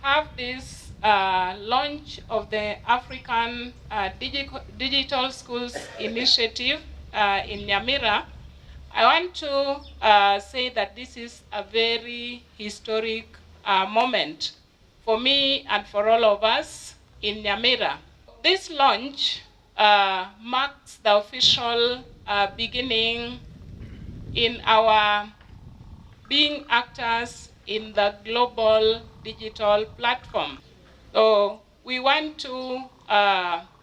have this launch of the African Digital Schools Initiative in Nyamira, I want to say that this is a very historic moment for me and for all of us in Nyamira. This launch marks the official beginning in our being actors in the global digital platform. So we want to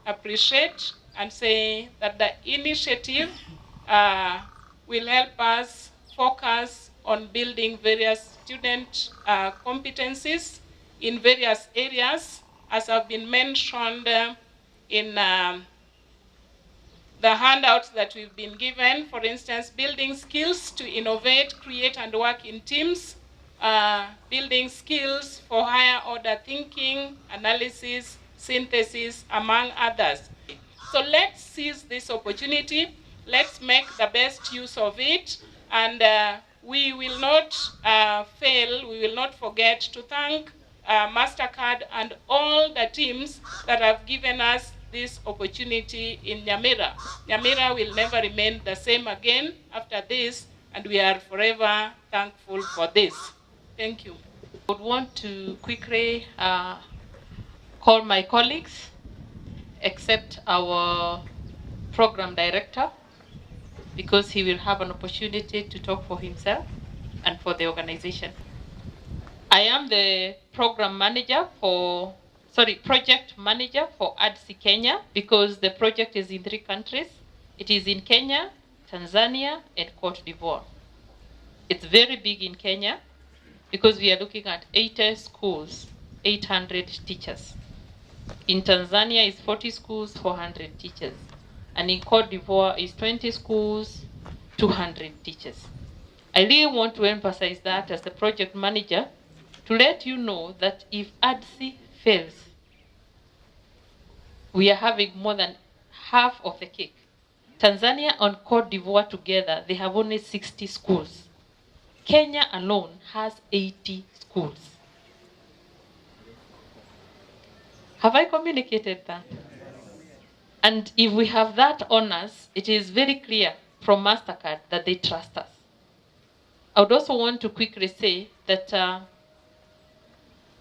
appreciate and say that the initiative will help us focus on building various student competencies in various areas, as have been mentioned in the handouts that we've been given. For instance, building skills to innovate, create, and work in teams, building skills for higher order thinking, analysis, synthesis, among others. So let's seize this opportunity. Let's make the best use of it, and we will not fail, we will not forget to thank MasterCard and all the teams that have given us this opportunity in Nyamira. Nyamira will never remain the same again after this, and we are forever thankful for this. Thank you. I would want to quickly call my colleagues, except our program director, because he will have an opportunity to talk for himself and for the organization. I am the project manager for ADSI Kenya, because the project is in 3 countries. It is in Kenya, Tanzania, and Cote d'Ivoire. It's very big in Kenya because we are looking at 80 schools, 800 teachers. In Tanzania is 40 schools, 400 teachers. And in Cote d'Ivoire is 20 schools, 200 teachers. I really want to emphasize that as the project manager, to let you know that if ADSI fails, we are having more than half of the cake. Tanzania and Cote d'Ivoire together, they have only 60 schools. Kenya alone has 80 schools. Have I communicated that? And if we have that on us, it is very clear from MasterCard that they trust us. I would also want to quickly say that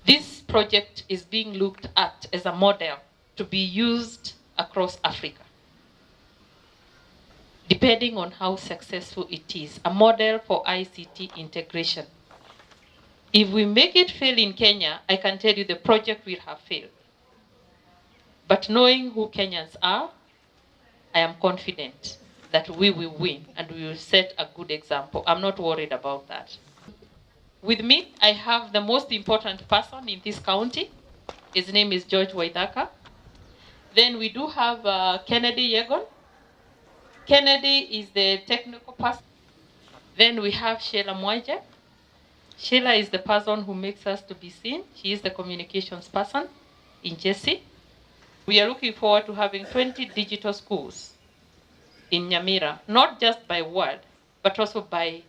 this project is being looked at as a model to be used across Africa, depending on how successful it is, a model for ICT integration. If we make it fail in Kenya, I can tell you the project will have failed. But knowing who Kenyans are, I am confident that we will win and we will set a good example. I'm not worried about that. With me, I have the most important person in this county. His name is George Waithaka. Then we do have Kennedy Yegon. Kennedy is the technical person. Then we have Sheila Mwaje. Sheila is the person who makes us to be seen. She is the communications person in Jesse. We are looking forward to having 20 digital schools in Nyamira, not just by word, but also by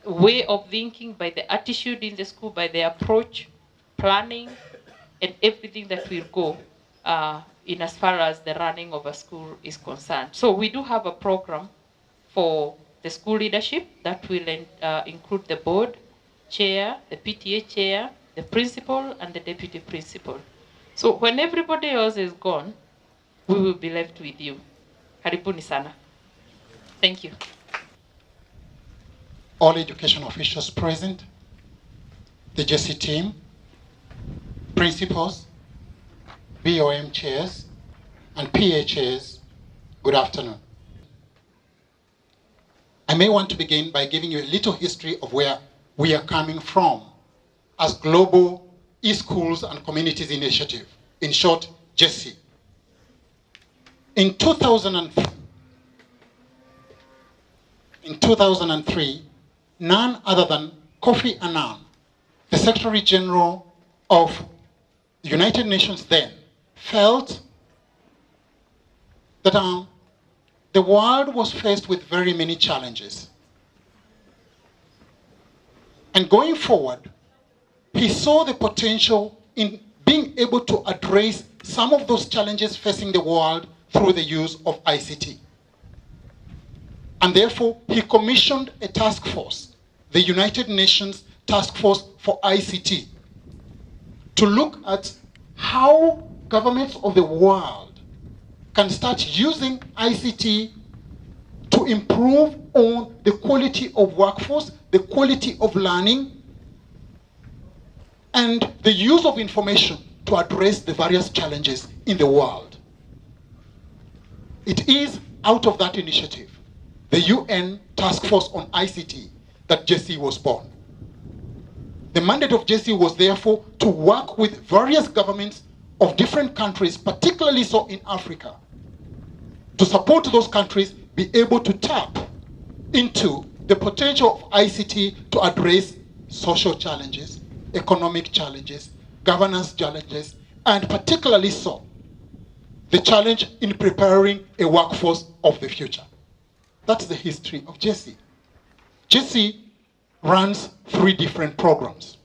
way of thinking, by the attitude in the school, by the approach, planning, and everything that will go in as far as the running of a school is concerned. So we do have a program for the school leadership that will include the board chair, the PTA chair, the principal, and the deputy principal. So when everybody else is gone, we will be left with you. Karibuni sana. Thank you. All education officials present, the JC team, principals, BOM chairs, and PA chairs, good afternoon. I may want to begin by giving you a little history of where we are coming from as Global E-Schools and Communities Initiative, in short, JESI. In 2003, none other than Kofi Annan, the Secretary General of the United Nations then, felt that the world was faced with very many challenges. And going forward, he saw the potential in being able to address some of those challenges facing the world through the use of ICT. And therefore, he commissioned a task force, the United Nations Task Force for ICT, to look at how governments of the world can start using ICT to improve on the quality of workforce, the quality of learning, and the use of information to address the various challenges in the world. It is out of that initiative, the UN Task Force on ICT, that JC was born. The mandate of JC was therefore to work with various governments of different countries, particularly so in Africa, to support those countries be able to tap into the potential of ICT to address social challenges, economic challenges, governance challenges, and particularly so, the challenge in preparing a workforce of the future. That's the history of JC. JC runs 3 different programs.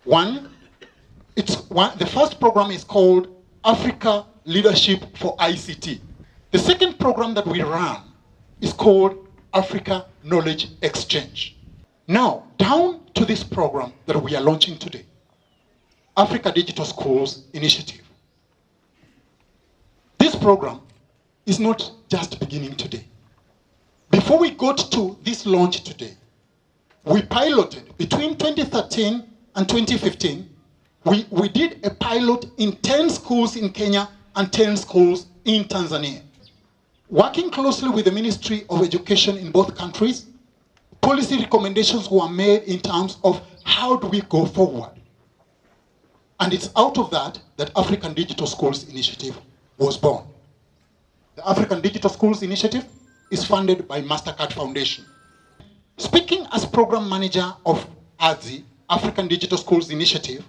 The first program is called Africa Leadership for ICT. The second program that we run is called Africa Knowledge Exchange. Now, down to this program that we are launching today, Africa Digital Schools Initiative. This program is not just beginning today. Before we got to this launch today, we piloted between 2013 and 2015. We did a pilot in 10 schools in Kenya and 10 schools in Tanzania. Working closely with the Ministry of Education in both countries, policy recommendations were made in terms of how do we go forward. And it's out of that that African Digital Schools Initiative was born. The African Digital Schools Initiative is funded by MasterCard Foundation. Speaking as program manager of ADSI, African Digital Schools Initiative,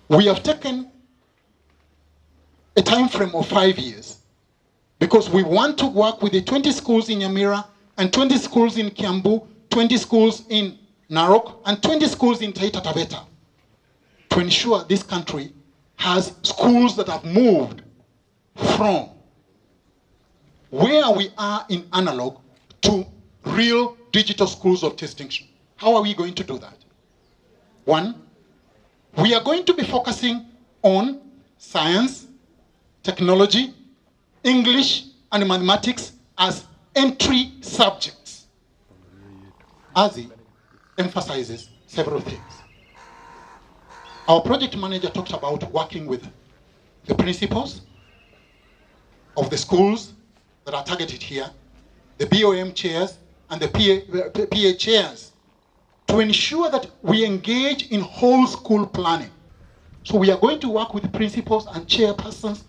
we have taken a time frame of 5 years because we want to work with the 20 schools in Nyamira and 20 schools in Kiambu, 20 schools in Narok, and 20 schools in Taita Taveta to ensure this country has schools that have moved from where we are in analog to real digital schools of distinction. How are we going to do that? 1, we are going to be focusing on science, technology, English, and mathematics as entry subjects. ADSI emphasizes several things. Our project manager talked about working with the principals of the schools that are targeted here, the BOM chairs, and the PA chairs, to ensure that we engage in whole school planning. So we are going to work with the principals and chairpersons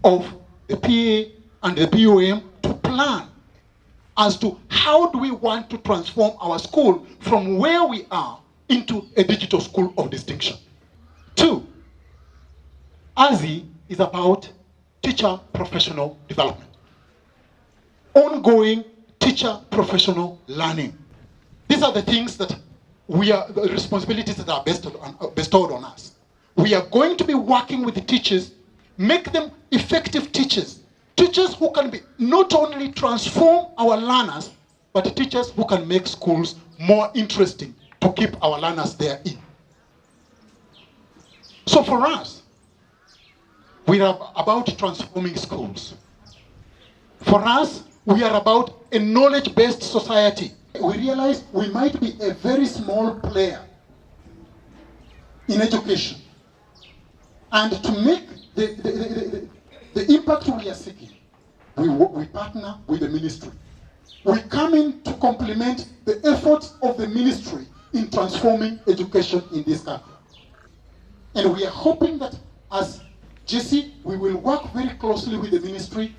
of the PA and the BOM to plan as to how do we want to transform our school from where we are into a digital school of distinction. 2, ADSI is about teacher professional development, ongoing teacher professional learning. These are the things that the responsibilities that are bestowed on us. We are going to be working with the teachers, make them effective teachers. Teachers who can be not only transform our learners, but teachers who can make schools more interesting to keep our learners there in. So for us, we are about transforming schools. For us, we are about a knowledge-based society. We realize we might be a very small player in education. And to make the impact we are seeking, we partner with the ministry. We come in to complement the efforts of the ministry in transforming education in this country. And we are hoping that as JC, we will work very closely with the ministry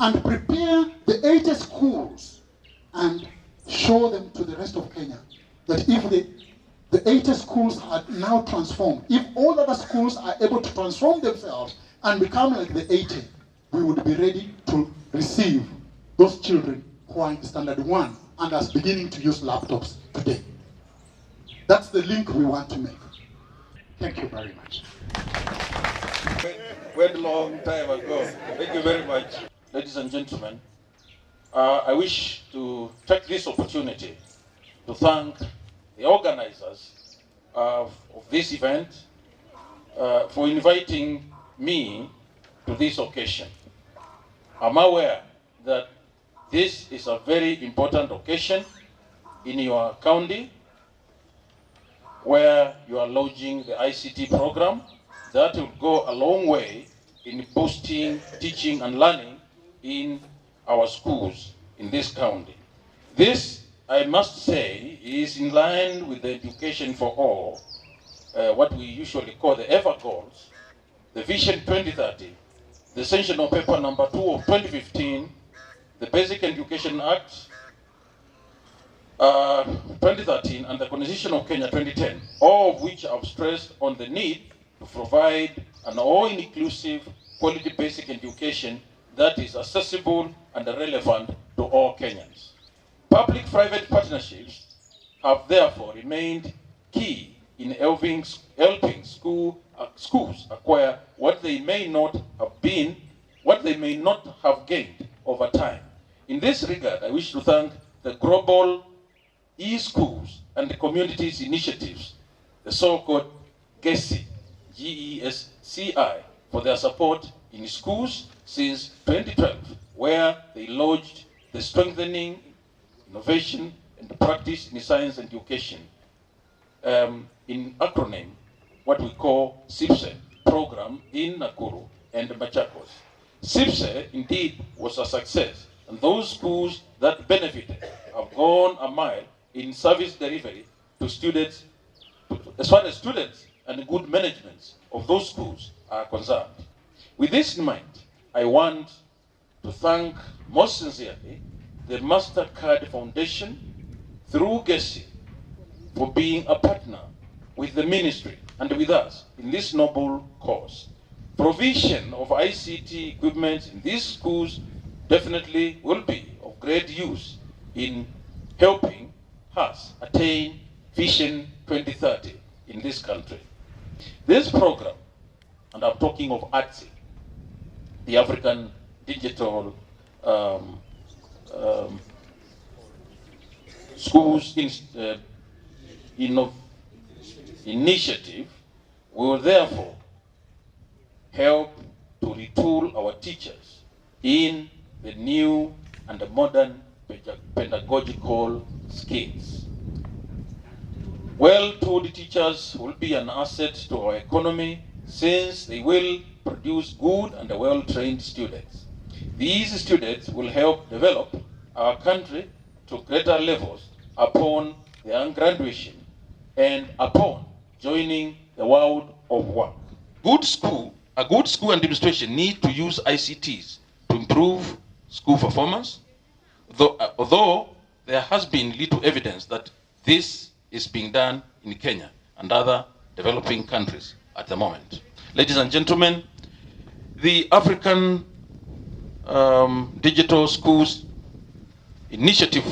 and prepare the 80 schools and show them to the rest of Kenya that if the 80 schools are now transformed, if all other schools are able to transform themselves and become like the 80, we would be ready to receive those children who are in standard 1 and are beginning to use laptops today. That's the link we want to make. Thank you very much. Went a long time ago. Thank you very much. Ladies and gentlemen, I wish to take this opportunity to thank the organizers of this event for inviting me to this occasion. I'm aware that this is a very important occasion in your county where you are launching the ICT program that will go a long way in boosting teaching and learning in our schools in this county. This, I must say, is in line with the Education for All, what we usually call the EVA goals, the Vision 2030, the Essential Paper number 2 of 2015, the Basic Education Act 2013, and the Constitution of Kenya 2010, all of which have stressed on the need to provide an all-inclusive quality basic education that is accessible and relevant to all Kenyans. Public-private partnerships have therefore remained key in helping schools acquire what they may not have gained over time. In this regard, I wish to thank the Global E-Schools and the Communities Initiatives, the so-called GESI, GESCI, for their support in schools since 2012, where they launched the Strengthening Innovation and Practice in Science and Education, in acronym, what we call SIPSE program in Nakuru and Machakos. SIPSE indeed was a success, and those schools that benefited have gone a mile in service delivery to students, as far as students and good management of those schools are concerned. With this in mind, I want to thank most sincerely the MasterCard Foundation through GESI for being a partner with the ministry and with us in this noble cause. Provision of ICT equipment in these schools definitely will be of great use in helping us attain Vision 2030 in this country. This program, and I'm talking of ADSI, the African Digital Schools Initiative, will therefore help to retool our teachers in the new and the modern pedagogical skills. Well-taught teachers will be an asset to our economy since they will produce good and well-trained students. These students will help develop our country to greater levels upon their graduation and upon joining the world of work. A good school administration need to use ICTs to improve school performance, although there has been little evidence that this is being done in Kenya and other developing countries at the moment. Ladies and gentlemen, the African Digital Schools Initiative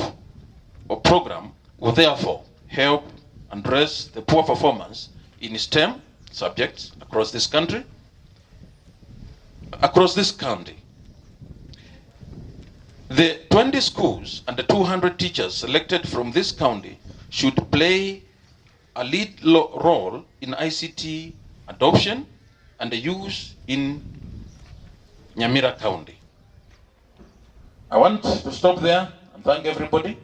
or program will therefore help address the poor performance in STEM subjects across this country, across this county. The 20 schools and the 200 teachers selected from this county should play a lead role in ICT adoption and the use in Nyamira County. I want to stop there and thank everybody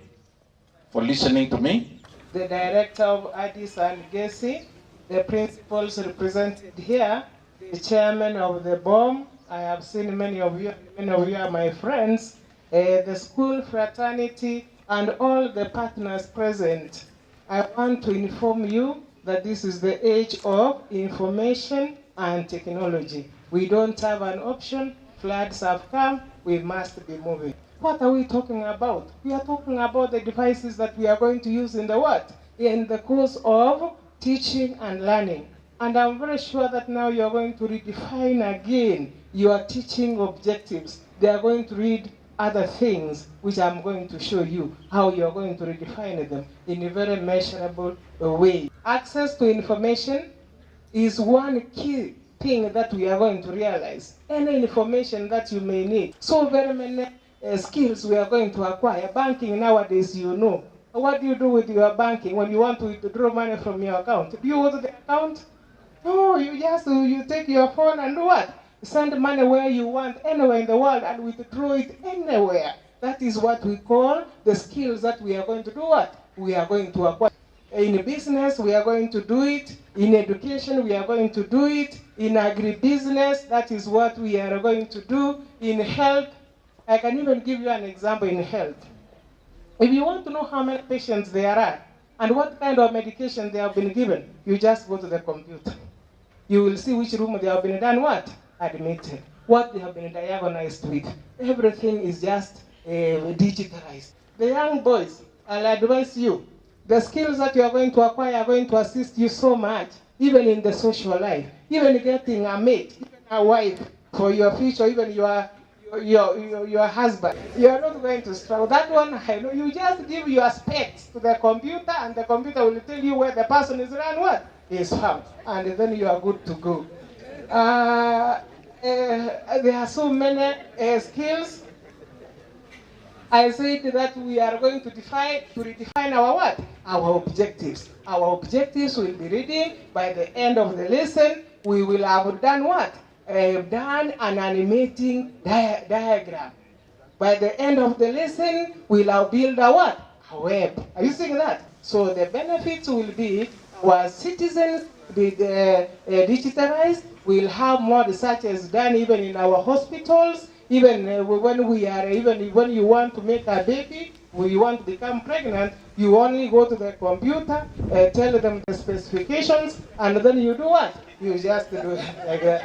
for listening to me. The director of ADSI and GESI, the principals represented here, the chairman of the BOM, I have seen many of you are my friends, the school fraternity, and all the partners present. I want to inform you that this is the age of information and technology. We don't have an option. Floods have come. We must be moving. What are we talking about? We are talking about the devices that we are going to use in the what? In the course of teaching and learning. And I'm very sure that now you're going to redefine again your teaching objectives. They are going to read other things which I'm going to show you how you're going to redefine them in a very measurable way. Access to information is one key thing that we are going to realize. Any information that you may need. So very many skills we are going to acquire. Banking nowadays, you know. What do you do with your banking when you want to withdraw money from your account? Do you go to the account? No, you take your phone and do what? Send money where you want, anywhere in the world, and withdraw it anywhere. That is what we call the skills that we are going to do what? We are going to acquire. In business, we are going to do it. In education, we are going to do it. In agribusiness, that is what we are going to do. In health, I can even give you an example in health. If you want to know how many patients there are and what kind of medication they have been given, you just go to the computer. You will see which room they have been done what? Admitted. What they have been diagnosed with. Everything is just digitalized. The young boys, I'll advise you, the skills that you are going to acquire are going to assist you so much, even in the social life, even getting a mate, even a wife for your future, even your husband. You are not going to struggle. That one, I know. You just give your specs to the computer, and the computer will tell you where the person is and what is found, and then you are good to go. There are so many skills. I said that we are going to redefine our what? Our objectives. Our objectives will be reading. By the end of the lesson, we will have done what? Done an animating diagram. By the end of the lesson, we'll have built a what? A web. Are you seeing that? So the benefits will be our citizens be digitalized. We'll have more researches done even in our hospitals. Even when you want to make a baby, when you want to become pregnant, you only go to the computer, tell them the specifications, and then you do what? You just do it like that.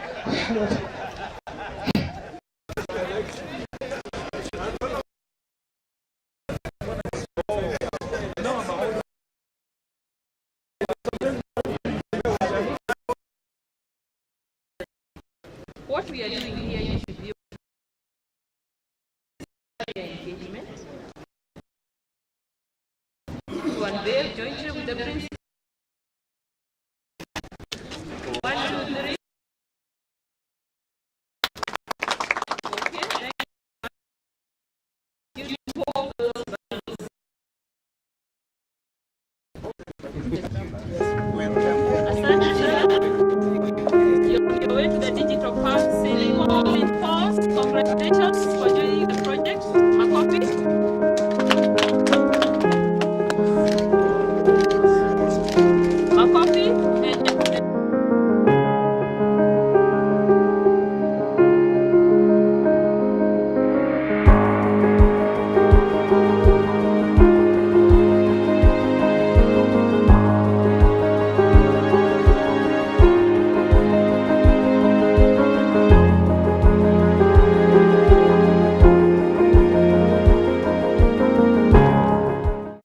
What we are doing here, you should be engagement to unveil jointly with the principal. 1, 2, 3. Okay. You hold those values. You're going to the digital farm selling. Congratulations for joining the project. A copy.